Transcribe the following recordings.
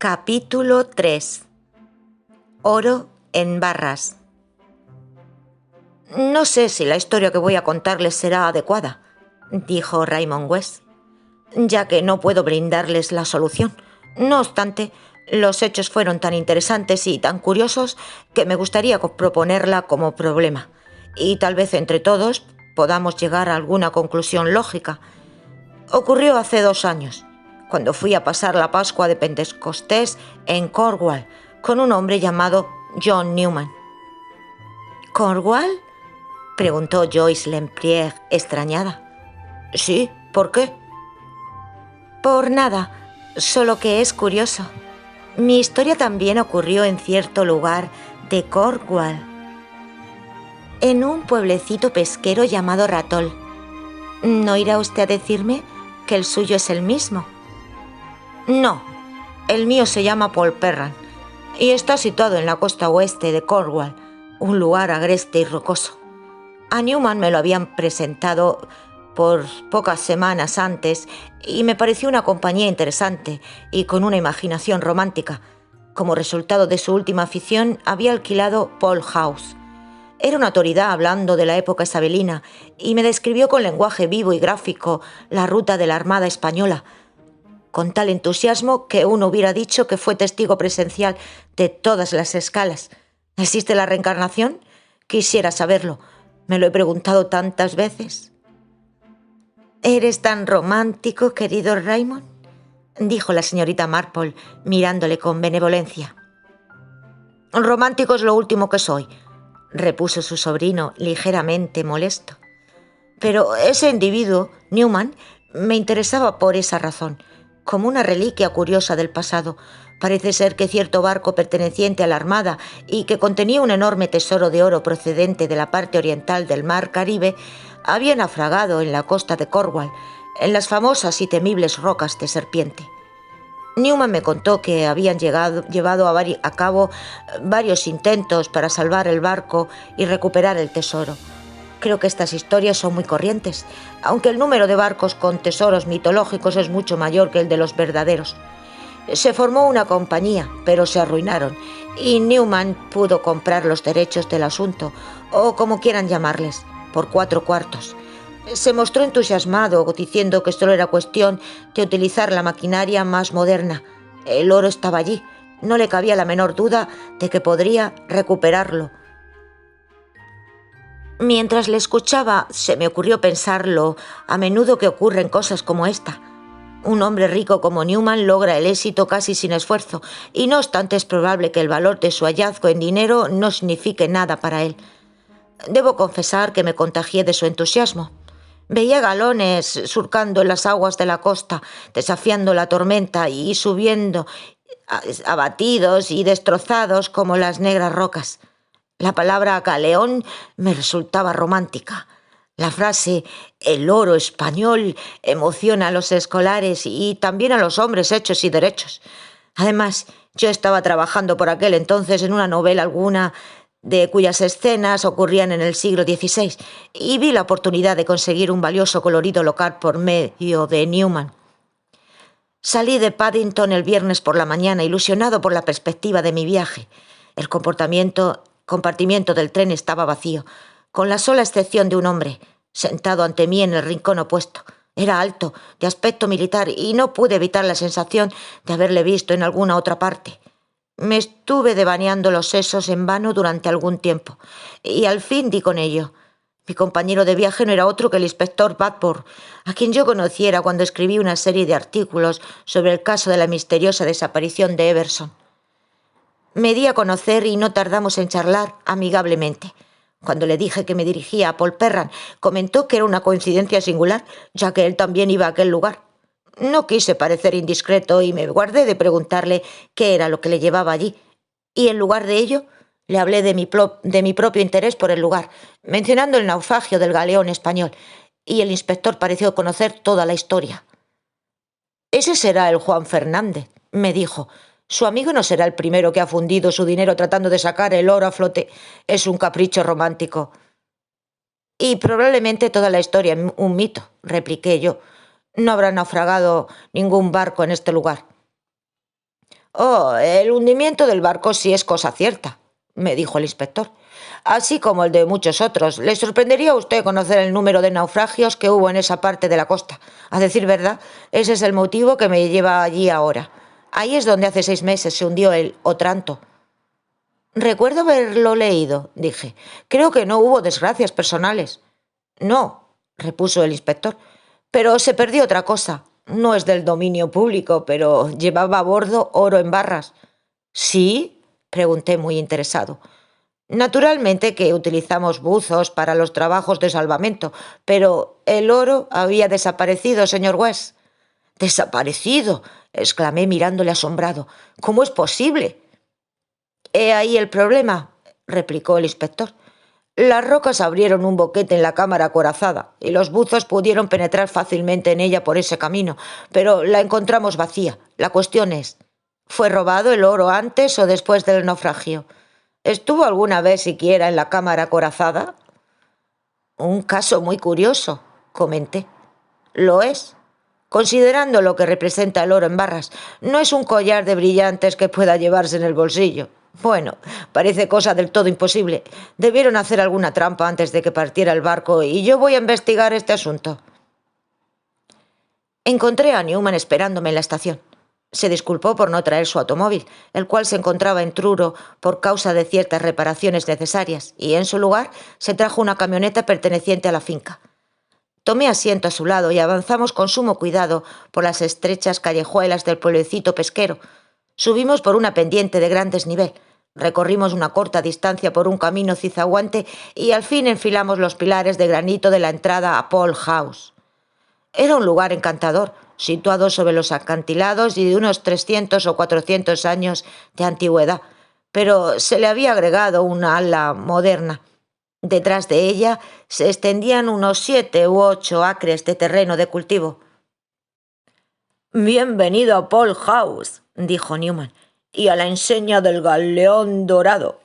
Capítulo 3. Oro en barras. No sé si la historia que voy a contarles será adecuada, dijo Raymond West, ya que no puedo brindarles la solución. No obstante, los hechos fueron tan interesantes y tan curiosos que me gustaría proponerla como problema, y tal vez entre todos podamos llegar a alguna conclusión lógica. Ocurrió hace 2 años, cuando fui a pasar la Pascua de Pentecostés en Cornwall con un hombre llamado John Newman. ¿Cornwall?, preguntó Joyce Lempriere, extrañada. Sí, ¿por qué? Por nada, solo que es curioso. Mi historia también ocurrió en cierto lugar de Cornwall, en un pueblecito pesquero llamado Ratol. ¿No irá usted a decirme que el suyo es el mismo? No, el mío se llama Polperran y está situado en la costa oeste de Cornwall, un lugar agreste y rocoso. A Newman me lo habían presentado por pocas semanas antes y me pareció una compañía interesante y con una imaginación romántica. Como resultado de su última afición, había alquilado Paul House. Era una autoridad hablando de la época isabelina y me describió con lenguaje vivo y gráfico la ruta de la Armada Española, con tal entusiasmo que uno hubiera dicho que fue testigo presencial de todas las escalas. ¿Existe la reencarnación? Quisiera saberlo. Me lo he preguntado tantas veces. ¿Eres tan romántico, querido Raymond?, dijo la señorita Marple, mirándole con benevolencia. Romántico es lo último que soy, repuso su sobrino, ligeramente molesto. Pero ese individuo, Newman, me interesaba por esa razón, como una reliquia curiosa del pasado. Parece ser que cierto barco perteneciente a la Armada y que contenía un enorme tesoro de oro procedente de la parte oriental del mar Caribe había naufragado en la costa de Cornwall, en las famosas y temibles rocas de Serpiente. Newman me contó que habían llevado a cabo varios intentos para salvar el barco y recuperar el tesoro. Creo que estas historias son muy corrientes, aunque el número de barcos con tesoros mitológicos es mucho mayor que el de los verdaderos. Se formó una compañía, pero se arruinaron, y Newman pudo comprar los derechos del asunto, o como quieran llamarles, por 4 cuartos. Se mostró entusiasmado, diciendo que solo era cuestión de utilizar la maquinaria más moderna. El oro estaba allí, no le cabía la menor duda de que podría recuperarlo. Mientras le escuchaba, se me ocurrió pensarlo a menudo que ocurren cosas como esta. Un hombre rico como Newman logra el éxito casi sin esfuerzo, y no obstante es probable que el valor de su hallazgo en dinero no signifique nada para él. Debo confesar que me contagié de su entusiasmo. Veía galones surcando en las aguas de la costa, desafiando la tormenta y subiendo, abatidos y destrozados como las negras rocas. La palabra galeón me resultaba romántica. La frase «el oro español» emociona a los escolares y también a los hombres hechos y derechos. Además, yo estaba trabajando por aquel entonces en una novela alguna de cuyas escenas ocurrían en el siglo XVI y vi la oportunidad de conseguir un valioso colorido local por medio de Newman. Salí de Paddington el viernes por la mañana, ilusionado por la perspectiva de mi viaje. El compartimiento del tren estaba vacío, con la sola excepción de un hombre, sentado ante mí en el rincón opuesto. Era alto, de aspecto militar, y no pude evitar la sensación de haberle visto en alguna otra parte. Me estuve devaneando los sesos en vano durante algún tiempo, y al fin di con ello. Mi compañero de viaje no era otro que el inspector Badbour, a quien yo conociera cuando escribí una serie de artículos sobre el caso de la misteriosa desaparición de Everson. Me di a conocer y no tardamos en charlar amigablemente. Cuando le dije que me dirigía a Polperran, comentó que era una coincidencia singular, ya que él también iba a aquel lugar. No quise parecer indiscreto y me guardé de preguntarle qué era lo que le llevaba allí. Y en lugar de ello, le hablé de mi propio interés por el lugar, mencionando el naufragio del galeón español, y el inspector pareció conocer toda la historia. «Ese será el Juan Fernández», me dijo. «Su amigo no será el primero que ha fundido su dinero tratando de sacar el oro a flote. Es un capricho romántico». «Y probablemente toda la historia es un mito», repliqué yo. «No habrá naufragado ningún barco en este lugar». Oh, el hundimiento del barco sí es cosa cierta, me dijo el inspector, así como el de muchos otros. Le sorprendería a usted conocer el número de naufragios que hubo en esa parte de la costa. A decir verdad, ese es el motivo que me lleva allí ahora. Ahí es donde hace 6 meses se hundió el Otranto. Recuerdo haberlo leído, dije. Creo que no hubo desgracias personales. No, repuso el inspector, pero se perdió otra cosa. No es del dominio público, pero llevaba a bordo oro en barras. ¿Sí? Pregunté muy interesado. Naturalmente que utilizamos buzos para los trabajos de salvamento, pero el oro había desaparecido, señor West. ¿Desaparecido? Exclamé mirándole asombrado. ¿Cómo es posible? He ahí el problema, replicó el inspector. Las rocas abrieron un boquete en la cámara acorazada y los buzos pudieron penetrar fácilmente en ella por ese camino, pero la encontramos vacía. La cuestión es, ¿fue robado el oro antes o después del naufragio? ¿Estuvo alguna vez siquiera en la cámara acorazada? Un caso muy curioso, comenté. Lo es. Considerando lo que representa el oro en barras, no es un collar de brillantes que pueda llevarse en el bolsillo. Bueno, parece cosa del todo imposible. Debieron hacer alguna trampa antes de que partiera el barco y yo voy a investigar este asunto. Encontré a Newman esperándome en la estación. Se disculpó por no traer su automóvil, el cual se encontraba en Truro por causa de ciertas reparaciones necesarias, y en su lugar se trajo una camioneta perteneciente a la finca. Tomé asiento a su lado y avanzamos con sumo cuidado por las estrechas callejuelas del pueblecito pesquero. Subimos por una pendiente de gran desnivel, recorrimos una corta distancia por un camino cizaguante y al fin enfilamos los pilares de granito de la entrada a Paul House. Era un lugar encantador, situado sobre los acantilados y de unos 300 o 400 años de antigüedad, pero se le había agregado una ala moderna. Detrás de ella se extendían unos 7 u 8 acres de terreno de cultivo. «Bienvenido a Paul House», dijo Newman, «y a la enseña del galeón dorado»,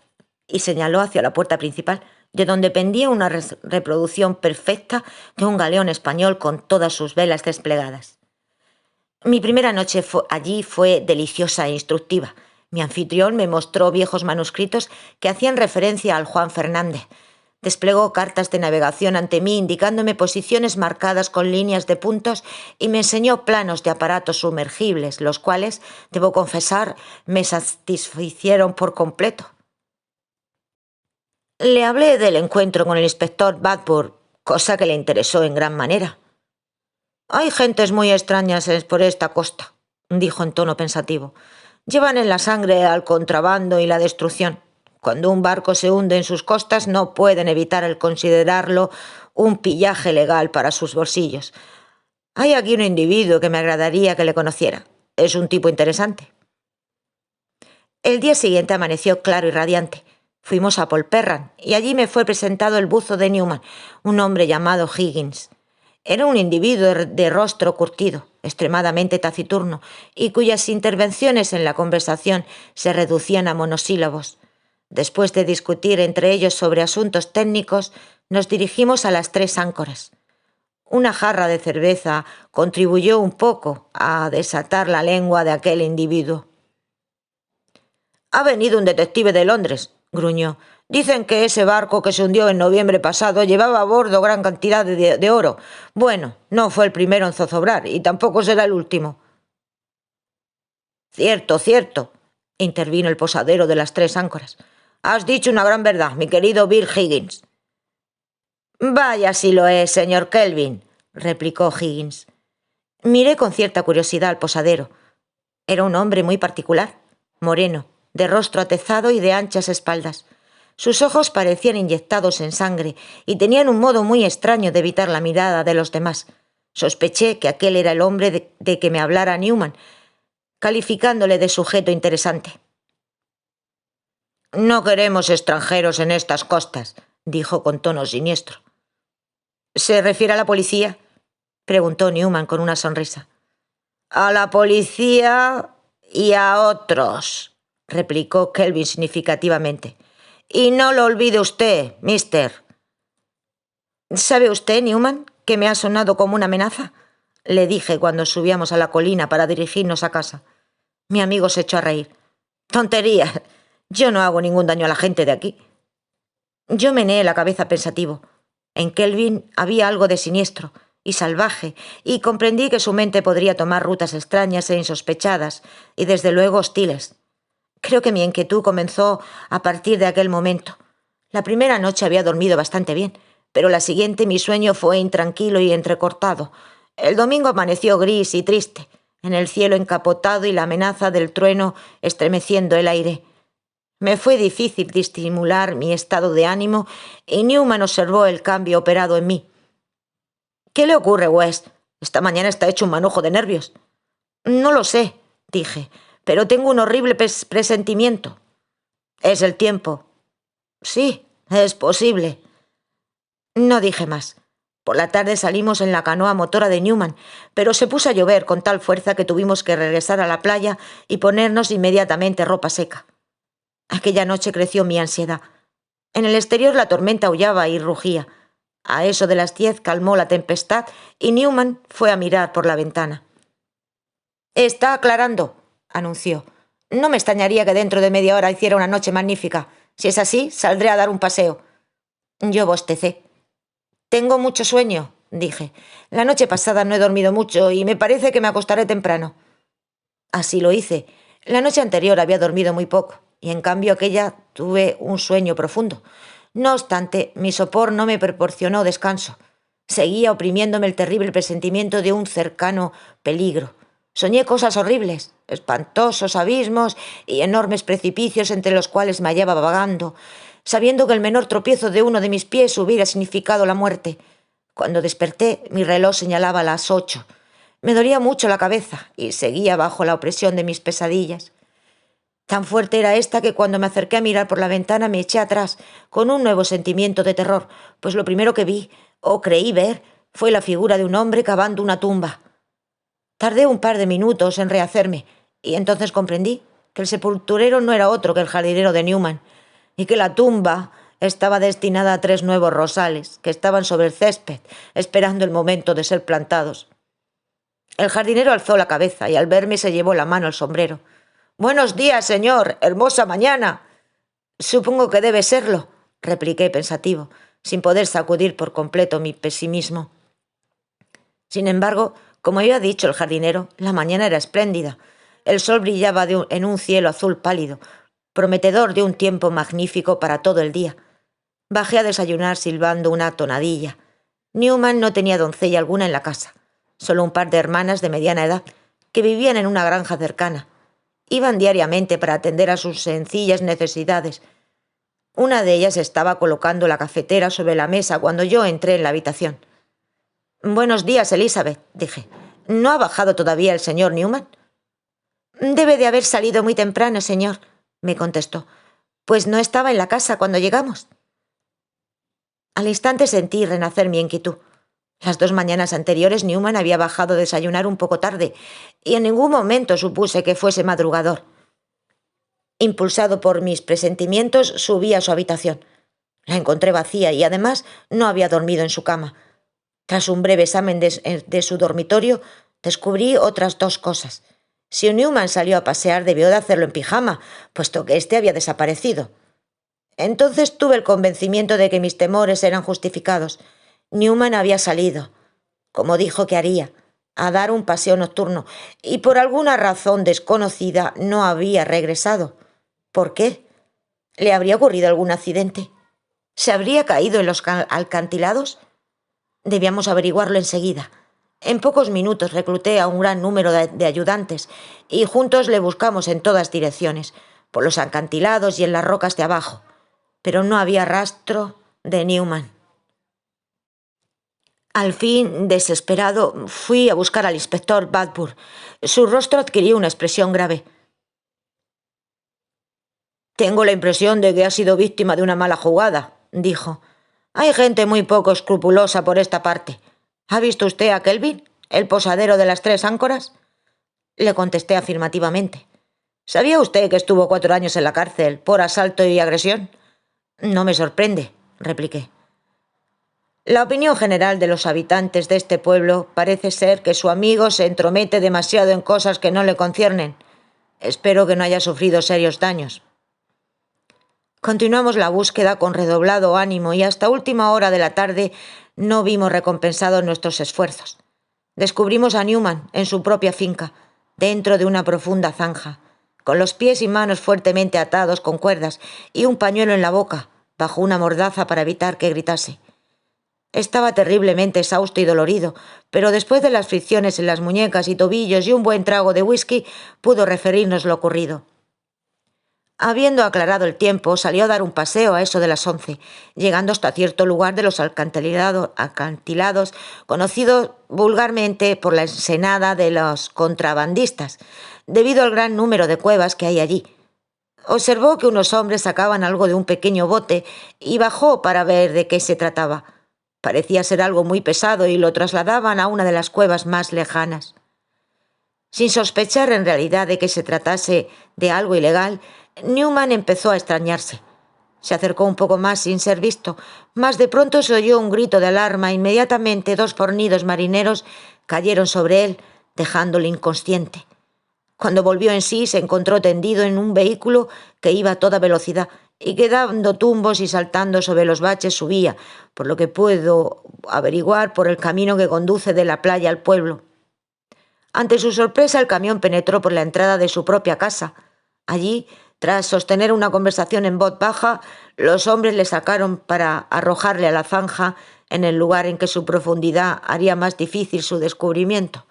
y señaló hacia la puerta principal, de donde pendía una reproducción perfecta de un galeón español con todas sus velas desplegadas. Mi primera noche allí fue deliciosa e instructiva. Mi anfitrión me mostró viejos manuscritos que hacían referencia al Juan Fernández. Desplegó cartas de navegación ante mí, indicándome posiciones marcadas con líneas de puntos, y me enseñó planos de aparatos sumergibles, los cuales, debo confesar, me satisficieron por completo. Le hablé del encuentro con el inspector Badburn, cosa que le interesó en gran manera. «Hay gentes muy extrañas por esta costa», dijo en tono pensativo. «Llevan en la sangre al contrabando y la destrucción. Cuando un barco se hunde en sus costas no pueden evitar el considerarlo un pillaje legal para sus bolsillos. Hay aquí un individuo que me agradaría que le conociera. Es un tipo interesante». El día siguiente amaneció claro y radiante. Fuimos a Polperran y allí me fue presentado el buzo de Newman, un hombre llamado Higgins. Era un individuo de rostro curtido, extremadamente taciturno, y cuyas intervenciones en la conversación se reducían a monosílabos. Después de discutir entre ellos sobre asuntos técnicos, nos dirigimos a las 3 áncoras. Una jarra de cerveza contribuyó un poco a desatar la lengua de aquel individuo. «Ha venido un detective de Londres», gruñó. «Dicen que ese barco que se hundió en noviembre pasado llevaba a bordo gran cantidad de oro. Bueno, no fue el primero en zozobrar y tampoco será el último». «Cierto, cierto», intervino el posadero de las 3 áncoras. «Has dicho una gran verdad, mi querido Bill Higgins». «Vaya si lo es, señor Kelvin», replicó Higgins. Miré con cierta curiosidad al posadero. Era un hombre muy particular, moreno, de rostro atezado y de anchas espaldas. Sus ojos parecían inyectados en sangre y tenían un modo muy extraño de evitar la mirada de los demás. Sospeché que aquel era el hombre de que me hablara Newman, calificándole de sujeto interesante. «No queremos extranjeros en estas costas», dijo con tono siniestro. «¿Se refiere a la policía?», preguntó Newman con una sonrisa. «A la policía y a otros», replicó Kelvin significativamente. «Y no lo olvide usted, mister». «¿Sabe usted, Newman, que me ha sonado como una amenaza?», le dije cuando subíamos a la colina para dirigirnos a casa. Mi amigo se echó a reír. «Tontería. Yo no hago ningún daño a la gente de aquí». Yo meneé la cabeza pensativo. En Kelvin había algo de siniestro y salvaje, y comprendí que su mente podría tomar rutas extrañas e insospechadas, y desde luego hostiles. Creo que mi inquietud comenzó a partir de aquel momento. La primera noche había dormido bastante bien, pero la siguiente mi sueño fue intranquilo y entrecortado. El domingo amaneció gris y triste, en el cielo encapotado y la amenaza del trueno estremeciendo el aire. Me fue difícil disimular mi estado de ánimo y Newman observó el cambio operado en mí. «¿Qué le ocurre, West? Esta mañana está hecho un manojo de nervios». «No lo sé», dije, «pero tengo un horrible presentimiento». «Es el tiempo». «Sí, es posible». No dije más. Por la tarde salimos en la canoa motora de Newman, pero se puso a llover con tal fuerza que tuvimos que regresar a la playa y ponernos inmediatamente ropa seca. Aquella noche creció mi ansiedad. En el exterior la tormenta aullaba y rugía. A eso de las 10 calmó la tempestad y Newman fue a mirar por la ventana. «Está aclarando», anunció. «No me extrañaría que dentro de media hora hiciera una noche magnífica. Si es así, saldré a dar un paseo». Yo bostecé. «Tengo mucho sueño», dije. «La noche pasada no he dormido mucho y me parece que me acostaré temprano». Así lo hice. La noche anterior había dormido muy poco, y en cambio aquella tuve un sueño profundo. No obstante, mi sopor no me proporcionó descanso. Seguía oprimiéndome el terrible presentimiento de un cercano peligro. Soñé cosas horribles, espantosos abismos y enormes precipicios entre los cuales me hallaba vagando, sabiendo que el menor tropiezo de uno de mis pies hubiera significado la muerte. Cuando desperté, mi reloj señalaba las 8. Me dolía mucho la cabeza y seguía bajo la opresión de mis pesadillas. Tan fuerte era esta que cuando me acerqué a mirar por la ventana me eché atrás, con un nuevo sentimiento de terror, pues lo primero que vi, o creí ver, fue la figura de un hombre cavando una tumba. Tardé un par de minutos en rehacerme, y entonces comprendí que el sepulturero no era otro que el jardinero de Newman, y que la tumba estaba destinada a 3 nuevos rosales, que estaban sobre el césped, esperando el momento de ser plantados. El jardinero alzó la cabeza y al verme se llevó la mano al sombrero. «Buenos días, señor. Hermosa mañana». «Supongo que debe serlo», repliqué pensativo, sin poder sacudir por completo mi pesimismo. Sin embargo, como había dicho el jardinero, la mañana era espléndida. El sol brillaba en un cielo azul pálido, prometedor de un tiempo magnífico para todo el día. Bajé a desayunar silbando una tonadilla. Newman no tenía doncella alguna en la casa, solo un par de hermanas de mediana edad, que vivían en una granja cercana. Iban diariamente para atender a sus sencillas necesidades. Una de ellas estaba colocando la cafetera sobre la mesa cuando yo entré en la habitación. «Buenos días, Elizabeth», dije. «¿No ha bajado todavía el señor Newman?» «Debe de haber salido muy temprano, señor», me contestó. «Pues no estaba en la casa cuando llegamos». Al instante sentí renacer mi inquietud. Las 2 mañanas anteriores Newman había bajado a desayunar un poco tarde, y en ningún momento supuse que fuese madrugador. Impulsado por mis presentimientos, subí a su habitación. La encontré vacía y además no había dormido en su cama. Tras un breve examen de su dormitorio, descubrí otras 2 cosas. Si Newman salió a pasear, debió de hacerlo en pijama, puesto que éste había desaparecido. Entonces tuve el convencimiento de que mis temores eran justificados. Newman había salido, como dijo que haría, a dar un paseo nocturno, y por alguna razón desconocida no había regresado. ¿Por qué? ¿Le habría ocurrido algún accidente? ¿Se habría caído en los alcantilados? Debíamos averiguarlo enseguida. En pocos minutos recluté a un gran número de ayudantes y juntos le buscamos en todas direcciones, por los acantilados y en las rocas de abajo. Pero no había rastro de Newman. Al fin, desesperado, fui a buscar al inspector Badburn. Su rostro adquirió una expresión grave. «Tengo la impresión de que ha sido víctima de una mala jugada», dijo. «Hay gente muy poco escrupulosa por esta parte. ¿Ha visto usted a Kelvin, el posadero de las 3 áncoras?» Le contesté afirmativamente. «¿Sabía usted que estuvo 4 años en la cárcel por asalto y agresión?» «No me sorprende», repliqué. «La opinión general de los habitantes de este pueblo parece ser que su amigo se entromete demasiado en cosas que no le conciernen». Espero que no haya sufrido serios daños. Continuamos la búsqueda con redoblado ánimo y hasta última hora de la tarde no vimos recompensados nuestros esfuerzos. Descubrimos a Newman en su propia finca, dentro de una profunda zanja, con los pies y manos fuertemente atados con cuerdas y un pañuelo en la boca, bajo una mordaza para evitar que gritase. Estaba terriblemente exhausto y dolorido, pero después de las fricciones en las muñecas y tobillos y un buen trago de whisky, pudo referirnos lo ocurrido. Habiendo aclarado el tiempo, salió a dar un paseo a eso de las 11, llegando hasta cierto lugar de los acantilados, conocido vulgarmente por la ensenada de los contrabandistas, debido al gran número de cuevas que hay allí. Observó que unos hombres sacaban algo de un pequeño bote y bajó para ver de qué se trataba. Parecía ser algo muy pesado y lo trasladaban a una de las cuevas más lejanas. Sin sospechar en realidad de que se tratase de algo ilegal, Newman empezó a extrañarse. Se acercó un poco más sin ser visto, mas de pronto se oyó un grito de alarma e inmediatamente 2 fornidos marineros cayeron sobre él, dejándole inconsciente. Cuando volvió en sí, se encontró tendido en un vehículo que iba a toda velocidad y que dando tumbos y saltando sobre los baches subía, por lo que puedo averiguar, por el camino que conduce de la playa al pueblo. Ante su sorpresa, el camión penetró por la entrada de su propia casa. Allí, tras sostener una conversación en voz baja, los hombres le sacaron para arrojarle a la zanja en el lugar en que su profundidad haría más difícil su descubrimiento.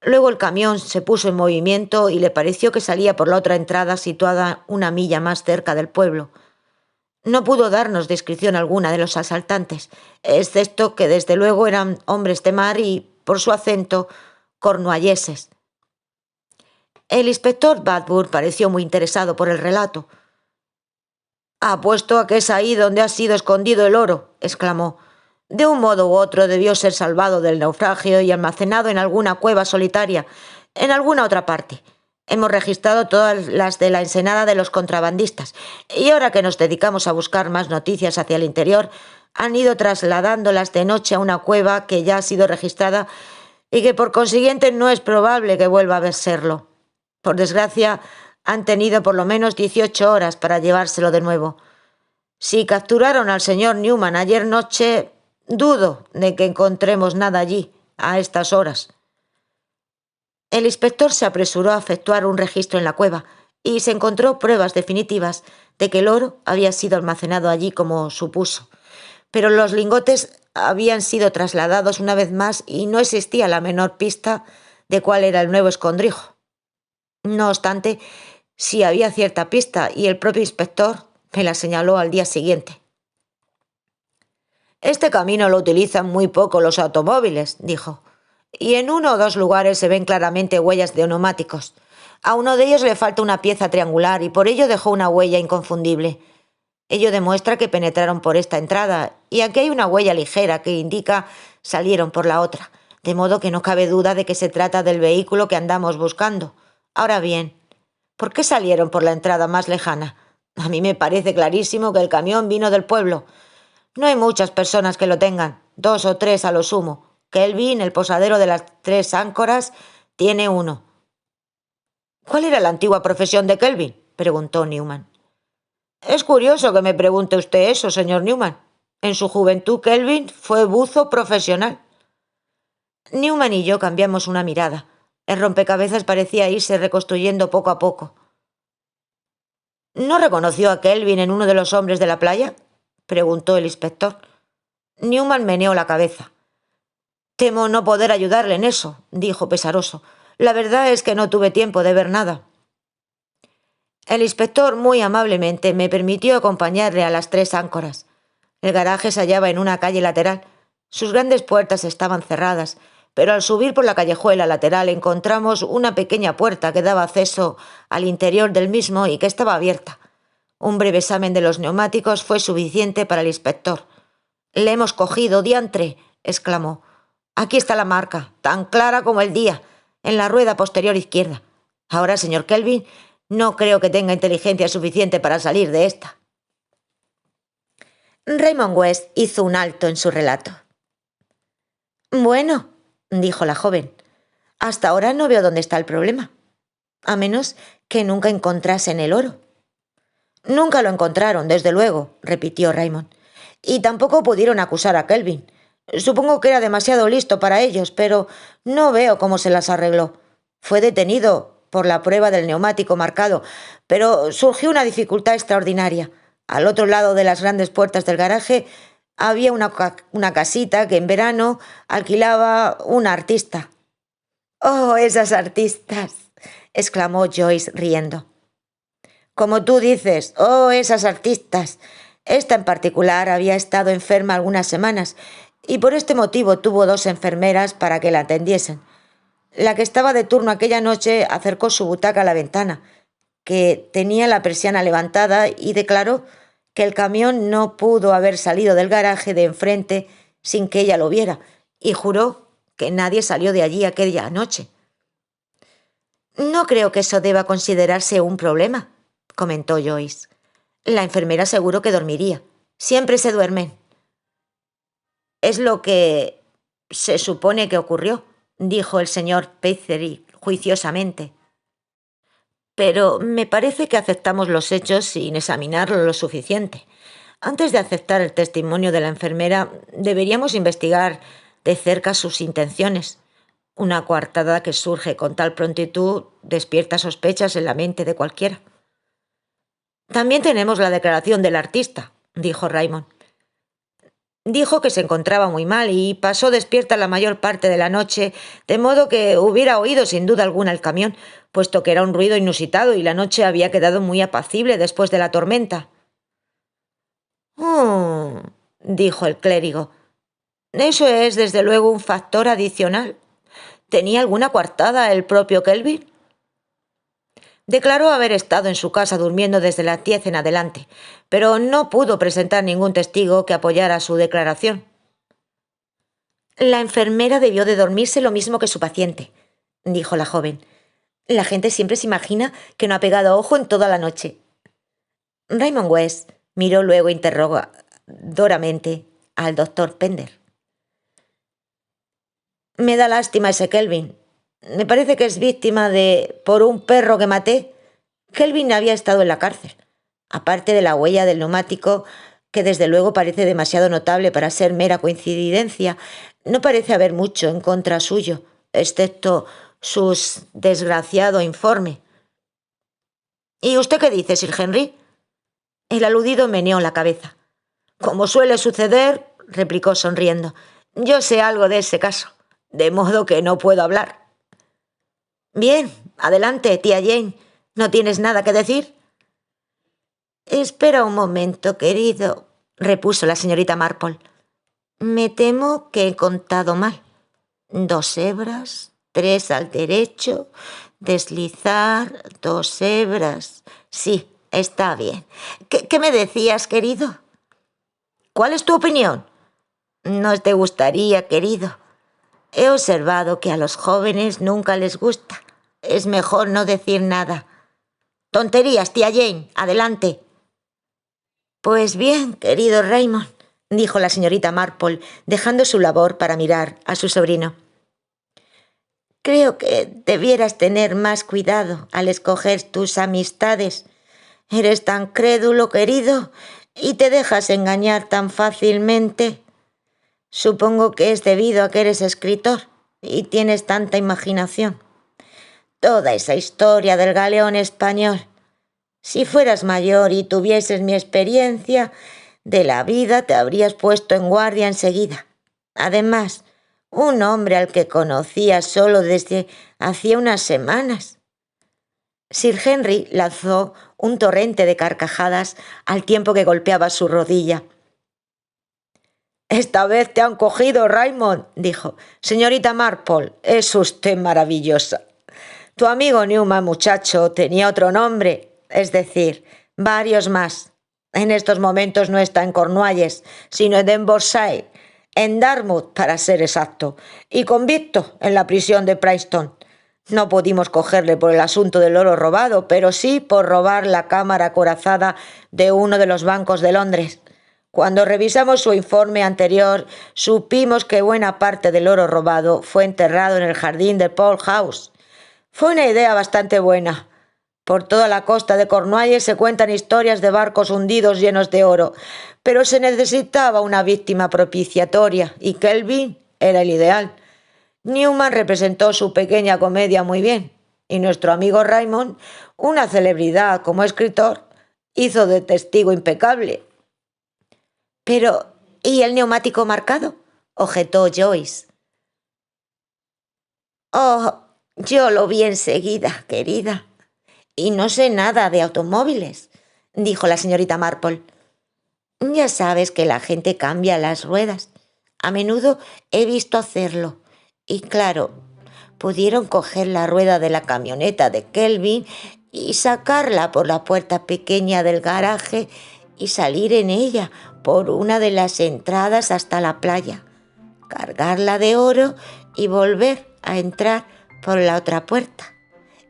Luego el camión se puso en movimiento y le pareció que salía por la otra entrada situada una milla más cerca del pueblo. No pudo darnos descripción alguna de los asaltantes, excepto que desde luego eran hombres de mar y, por su acento, cornualleses. El inspector Badburn pareció muy interesado por el relato. «Apuesto a que es ahí donde ha sido escondido el oro», exclamó. «De un modo u otro debió ser salvado del naufragio y almacenado en alguna cueva solitaria, en alguna otra parte. Hemos registrado todas las de la ensenada de los contrabandistas, y ahora que nos dedicamos a buscar más noticias hacia el interior, han ido trasladándolas de noche a una cueva que ya ha sido registrada y que por consiguiente no es probable que vuelva a serlo. Por desgracia, han tenido por lo menos 18 horas para llevárselo de nuevo. Si capturaron al señor Newman ayer noche, dudo de que encontremos nada allí a estas horas». El inspector se apresuró a efectuar un registro en la cueva y se encontró pruebas definitivas de que el oro había sido almacenado allí como supuso. Pero los lingotes habían sido trasladados una vez más y no existía la menor pista de cuál era el nuevo escondrijo. No obstante, sí había cierta pista y el propio inspector me la señaló al día siguiente. «Este camino lo utilizan muy poco los automóviles», dijo, «y en 1 o 2 lugares se ven claramente huellas de neumáticos. A uno de ellos le falta una pieza triangular y por ello dejó una huella inconfundible. Ello demuestra que penetraron por esta entrada y aquí hay una huella ligera que indica salieron por la otra, de modo que no cabe duda de que se trata del vehículo que andamos buscando. Ahora bien, ¿por qué salieron por la entrada más lejana? A mí me parece clarísimo que el camión vino del pueblo. No hay muchas personas que lo tengan, 2 o 3 a lo sumo. Kelvin, el posadero de las 3 áncoras, tiene uno». «¿Cuál era la antigua profesión de Kelvin?», preguntó Newman. «Es curioso que me pregunte usted eso, señor Newman. En su juventud Kelvin fue buzo profesional». Newman y yo cambiamos una mirada. El rompecabezas parecía irse reconstruyendo poco a poco. «¿No reconoció a Kelvin en uno de los hombres de la playa?», preguntó el inspector. Newman meneó la cabeza. «Temo no poder ayudarle en eso», dijo pesaroso. «La verdad es que no tuve tiempo de ver nada». El inspector muy amablemente me permitió acompañarle a las 3 áncoras. El garaje se hallaba en una calle lateral. Sus grandes puertas estaban cerradas, pero al subir por la callejuela lateral encontramos una pequeña puerta que daba acceso al interior del mismo y que estaba abierta. Un breve examen de los neumáticos fue suficiente para el inspector. «Le hemos cogido, diantre», exclamó. «Aquí está la marca, tan clara como el día, en la rueda posterior izquierda. Ahora, señor Kelvin, no creo que tenga inteligencia suficiente para salir de esta». Raymond West hizo un alto en su relato. «Bueno», dijo la joven, «hasta ahora no veo dónde está el problema. A menos que nunca encontrasen el oro. Nunca lo encontraron, desde luego, repitió Raymond. Y tampoco pudieron acusar a Kelvin. Supongo que era demasiado listo para ellos, pero no veo cómo se las arregló. Fue detenido por la prueba del neumático marcado, pero surgió una dificultad extraordinaria. Al otro lado de las grandes puertas del garaje había una casita que en verano alquilaba una artista. «¡Oh, esas artistas!», exclamó Joyce riendo. «Como tú dices, oh, esas artistas». Esta en particular había estado enferma algunas semanas y por este motivo tuvo 2 enfermeras para que la atendiesen. La que estaba de turno aquella noche acercó su butaca a la ventana, que tenía la persiana levantada, y declaró que el camión no pudo haber salido del garaje de enfrente sin que ella lo viera, y juró que nadie salió de allí aquella noche. «No creo que eso deba considerarse un problema», comentó Joyce. «La enfermera seguro que dormiría. Siempre se duermen». «Es lo que se supone que ocurrió», dijo el señor Petherick juiciosamente. «Pero me parece que aceptamos los hechos sin examinarlo lo suficiente. Antes de aceptar el testimonio de la enfermera, deberíamos investigar de cerca sus intenciones. Una coartada que surge con tal prontitud despierta sospechas en la mente de cualquiera». «También tenemos la declaración del artista», dijo Raymond. «Dijo que se encontraba muy mal y pasó despierta la mayor parte de la noche, de modo que hubiera oído sin duda alguna el camión, puesto que era un ruido inusitado y la noche había quedado muy apacible después de la tormenta». Dijo el clérigo. «Eso es desde luego un factor adicional. ¿Tenía alguna coartada el propio Kelvin?» «Declaró haber estado en su casa durmiendo desde las 10 en adelante, pero no pudo presentar ningún testigo que apoyara su declaración». «La enfermera debió de dormirse lo mismo que su paciente», dijo la joven. «La gente siempre se imagina que no ha pegado ojo en toda la noche». Raymond West miró luego interrogadoramente al doctor Pender. «Me da lástima ese Kelvin. Me parece que es víctima por un perro que maté». Kelvin había estado en la cárcel. Aparte de la huella del neumático, que desde luego parece demasiado notable para ser mera coincidencia, no parece haber mucho en contra suyo, excepto su desgraciado informe. «¿Y usted qué dice, Sir Henry?». El aludido meneó la cabeza. «Como suele suceder», replicó sonriendo, «yo sé algo de ese caso, de modo que no puedo hablar». «Bien, adelante, tía Jane. ¿No tienes nada que decir?». «Espera un momento, querido», repuso la señorita Marple. «Me temo que he contado mal. 2 hebras, 3 al derecho, deslizar, 2 hebras. Sí, está bien. ¿Qué me decías, querido?». «¿Cuál es tu opinión?». «No te gustaría, querido. He observado que a los jóvenes nunca les gusta. Es mejor no decir nada». «Tonterías, tía Jane. Adelante». «Pues bien, querido Raymond», dijo la señorita Marple, dejando su labor para mirar a su sobrino. «Creo que debieras tener más cuidado al escoger tus amistades. Eres tan crédulo, querido, y te dejas engañar tan fácilmente. Supongo que es debido a que eres escritor y tienes tanta imaginación. Toda esa historia del galeón español. Si fueras mayor y tuvieses mi experiencia de la vida, te habrías puesto en guardia enseguida. Además, un hombre al que conocías solo desde hacía unas semanas». Sir Henry lanzó un torrente de carcajadas al tiempo que golpeaba su rodilla. «Esta vez te han cogido, Raymond», dijo. «Señorita Marple, es usted maravillosa. Tu amigo Newman, muchacho, tenía otro nombre, es decir, varios más. En estos momentos no está en Cornualles, sino en Denvorshire, en Dartmouth para ser exacto, y convicto en la prisión de Preston. No pudimos cogerle por el asunto del oro robado, pero sí por robar la cámara acorazada de uno de los bancos de Londres. Cuando revisamos su informe anterior, supimos que buena parte del oro robado fue enterrado en el jardín de Paul House. Fue una idea bastante buena. Por toda la costa de Cornualles se cuentan historias de barcos hundidos llenos de oro, pero se necesitaba una víctima propiciatoria y Kelvin era el ideal. Newman representó su pequeña comedia muy bien y nuestro amigo Raymond, una celebridad como escritor, hizo de testigo impecable. Pero, ¿y el neumático marcado?, objetó Joyce. Oh, yo lo vi enseguida, querida. Y no sé nada de automóviles, dijo la señorita Marple. Ya sabes que la gente cambia las ruedas. A menudo he visto hacerlo. Y claro, pudieron coger la rueda de la camioneta de Kelvin y sacarla por la puerta pequeña del garaje y salir en ella por una de las entradas hasta la playa, cargarla de oro y volver a entrar por la otra puerta.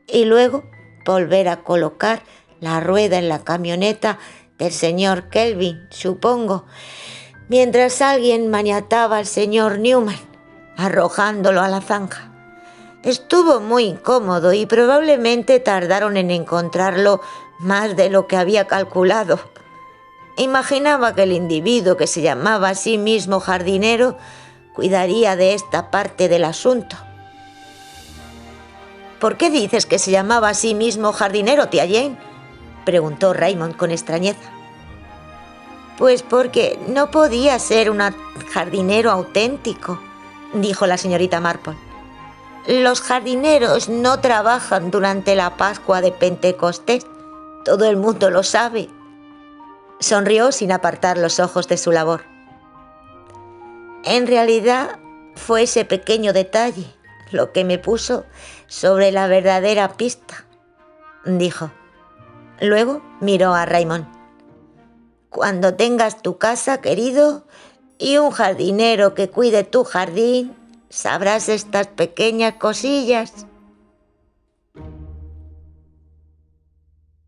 Y luego volver a colocar la rueda en la camioneta del señor Kelvin, supongo, mientras alguien maniataba al señor Newman, arrojándolo a la zanja. Estuvo muy incómodo y probablemente tardaron en encontrarlo más de lo que había calculado. Imaginaba que el individuo que se llamaba a sí mismo jardinero cuidaría de esta parte del asunto. ¿Por qué dices que se llamaba a sí mismo jardinero, tía Jane?, preguntó Raymond con extrañeza. Pues porque no podía ser un jardinero auténtico, dijo la señorita Marple. Los jardineros no trabajan durante la Pascua de Pentecostés. Todo el mundo lo sabe. Sonrió sin apartar los ojos de su labor. En realidad fue ese pequeño detalle lo que me puso sobre la verdadera pista, dijo. Luego miró a Raymond. Cuando tengas tu casa, querido, y un jardinero que cuide tu jardín, sabrás estas pequeñas cosillas.